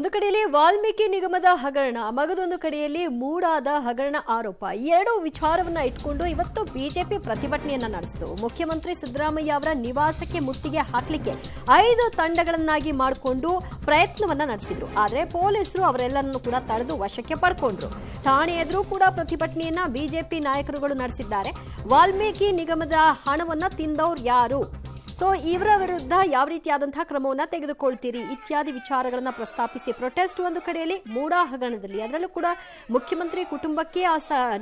ಒಂದು ಕಡೆಯಲ್ಲಿ ವಾಲ್ಮೀಕಿ ನಿಗಮದ ಹಗರಣ, ಮಗದೊಂದು ಕಡೆಯಲ್ಲಿ ಮೂಡಾದ ಹಗರಣ ಆರೋಪ. ಈ ಎರಡು ವಿಚಾರವನ್ನ ಇಟ್ಕೊಂಡು ಇವತ್ತು ಬಿಜೆಪಿ ಪ್ರತಿಭಟನೆಯನ್ನ ನಡೆಸಿತು. ಮುಖ್ಯಮಂತ್ರಿ ಸಿದ್ದರಾಮಯ್ಯ ಅವರ ನಿವಾಸಕ್ಕೆ ಮುತ್ತಿಗೆ ಹಾಕಲಿಕ್ಕೆ 5 ತಂಡಗಳನ್ನಾಗಿ ಮಾಡಿಕೊಂಡು ಪ್ರಯತ್ನವನ್ನ ನಡೆಸಿದ್ರು. ಆದ್ರೆ ಪೊಲೀಸರು ಅವರೆಲ್ಲರನ್ನು ಕೂಡ ತಡೆದು ವಶಕ್ಕೆ ಪಡ್ಕೊಂಡ್ರು. ಠಾಣೆ ಎದುರು ಕೂಡ ಪ್ರತಿಭಟನೆಯನ್ನ ಬಿಜೆಪಿ ನಾಯಕರುಗಳು ನಡೆಸಿದ್ದಾರೆ. ವಾಲ್ಮೀಕಿ ನಿಗಮದ ಹಣವನ್ನ ತಿಂದವ್ರು ಯಾರು, ಸೊ ಇವರ ವಿರುದ್ಧ ಯಾವ ರೀತಿಯಾದಂತಹ ಕ್ರಮವನ್ನ ತೆಗೆದುಕೊಳ್ತೀರಿ ಇತ್ಯಾದಿ ವಿಚಾರಗಳನ್ನ ಪ್ರಸ್ತಾಪಿಸಿ ಪ್ರೊಟೆಸ್ಟ್ ಒಂದು ಕಡೆಯಲ್ಲಿ, ಮೂಡಾ ಹಗರಣದಲ್ಲಿ ಅದರಲ್ಲೂ ಕೂಡ ಮುಖ್ಯಮಂತ್ರಿ ಕುಟುಂಬಕ್ಕೆ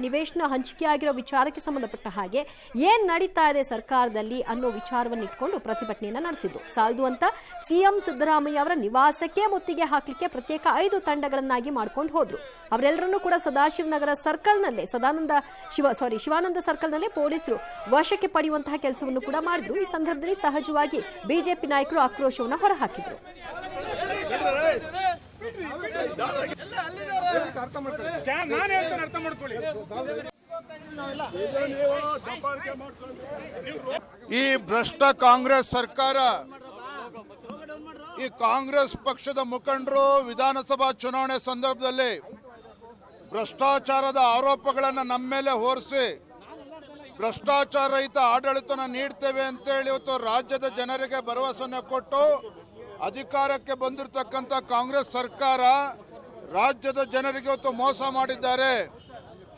ನಿವೇಶನ ಹಂಚಿಕೆ ಆಗಿರೋ ವಿಚಾರಕ್ಕೆ ಸಂಬಂಧಪಟ್ಟ ಹಾಗೆ ಏನ್ ನಡೀತಾ ಇದೆ ಸರ್ಕಾರದಲ್ಲಿ ಅನ್ನೋ ವಿಚಾರವನ್ನು ಇಟ್ಕೊಂಡು ಪ್ರತಿಭಟನೆಯನ್ನ ನಡೆಸಿದ್ರು. ಸಾಲದು ಅಂತ ಸಿಎಂ ಸಿದ್ದರಾಮಯ್ಯ ಅವರ ನಿವಾಸಕ್ಕೆ ಮುತ್ತಿಗೆ ಹಾಕಲಿಕ್ಕೆ ಪ್ರತ್ಯೇಕ 5 ತಂಡಗಳನ್ನಾಗಿ ಮಾಡ್ಕೊಂಡು ಹೋದ್ರು. ಅವರೆಲ್ಲರನ್ನೂ ಕೂಡ ಸದಾಶಿವನಗರ ಸರ್ಕಲ್ನಲ್ಲೇ ಶಿವಾನಂದ ಸರ್ಕಲ್ನಲ್ಲೇ ಪೊಲೀಸರು ವಶಕ್ಕೆ ಪಡೆಯುವಂತಹ ಕೆಲಸವನ್ನು ಕೂಡ ಮಾಡಿದ್ರು. ಈ ಸಂದರ್ಭದಲ್ಲಿ ಸಹಜವಾಗಿ ಬಿಜೆಪಿ ನಾಯಕರು ಆಕ್ರೋಶವನ್ನು ಹೊರಹಾಕಿದರು. ಈ ಭ್ರಷ್ಟ ಕಾಂಗ್ರೆಸ್ ಸರ್ಕಾರ, ಈ ಕಾಂಗ್ರೆಸ್ ಪಕ್ಷದ ಮುಖಂಡರು ವಿಧಾನಸಭಾ ಚುನಾವಣೆ ಸಂದರ್ಭದಲ್ಲಿ ಭ್ರಷ್ಟಾಚಾರದ ಆರೋಪಗಳನ್ನು ನಮ್ಮ ಮೇಲೆ ಹೊರಿಸಿ ಭ್ರಷ್ಟಾಚಾರ ರಹಿತ ಆಡಳಿತನ ನೀಡ್ತೇವೆ ಅಂತೇಳಿ ಇವತ್ತು ರಾಜ್ಯದ ಜನರಿಗೆ ಭರವಸೆಯನ್ನು ಕೊಟ್ಟು ಅಧಿಕಾರಕ್ಕೆ ಬಂದಿರತಕ್ಕಂಥ ಕಾಂಗ್ರೆಸ್ ಸರ್ಕಾರ ರಾಜ್ಯದ ಜನರಿಗೆ ಇವತ್ತು ಮೋಸ ಮಾಡಿದ್ದಾರೆ.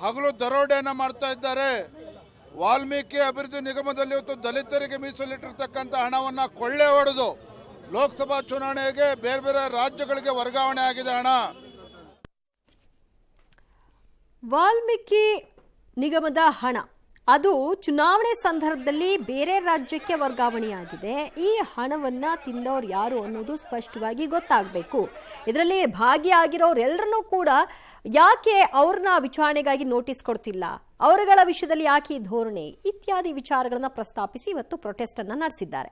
ಹಗಲು ದರೋಡೆಯನ್ನು ಮಾಡ್ತಾ ಇದ್ದಾರೆ. ವಾಲ್ಮೀಕಿ ಅಭಿವೃದ್ಧಿ ನಿಗಮದಲ್ಲಿ ಇವತ್ತು ದಲಿತರಿಗೆ ಮೀಸಲಿಟ್ಟಿರ್ತಕ್ಕಂಥ ಹಣವನ್ನು ಕೊಳ್ಳೆ ಹೊಡೆದು ಲೋಕಸಭಾ ಚುನಾವಣೆಗೆ ಬೇರೆ ಬೇರೆ ರಾಜ್ಯಗಳಿಗೆ ವರ್ಗಾವಣೆ ಆಗಿದೆ ಹಣ. ವಾಲ್ಮೀಕಿ ನಿಗಮದ ಹಣ ಅದು ಚುನಾವಣೆ ಸಂದರ್ಭದಲ್ಲಿ ಬೇರೆ ರಾಜ್ಯಕ್ಕೆ ವರ್ಗಾವಣೆಯಾಗಿದೆ. ಈ ಹಣವನ್ನ ತಿಂದವರು ಯಾರು ಅನ್ನೋದು ಸ್ಪಷ್ಟವಾಗಿ ಗೊತ್ತಾಗಬೇಕು. ಇದರಲ್ಲಿ ಭಾಗಿಯಾಗಿರೋರೆಲ್ಲರನ್ನೂ ಕೂಡ ಯಾಕೆ ಅವ್ರನ್ನ ವಿಚಾರಣೆಗಾಗಿ ನೋಟಿಸ್ ಕೊಡ್ತಿಲ್ಲ, ಅವರುಗಳ ವಿಷಯದಲ್ಲಿ ಯಾಕೆ ಈ ಧೋರಣೆ ಇತ್ಯಾದಿ ವಿಚಾರಗಳನ್ನ ಪ್ರಸ್ತಾಪಿಸಿ ಇವತ್ತು ಪ್ರೊಟೆಸ್ಟ್ ಅನ್ನ ನಡೆಸಿದ್ದಾರೆ.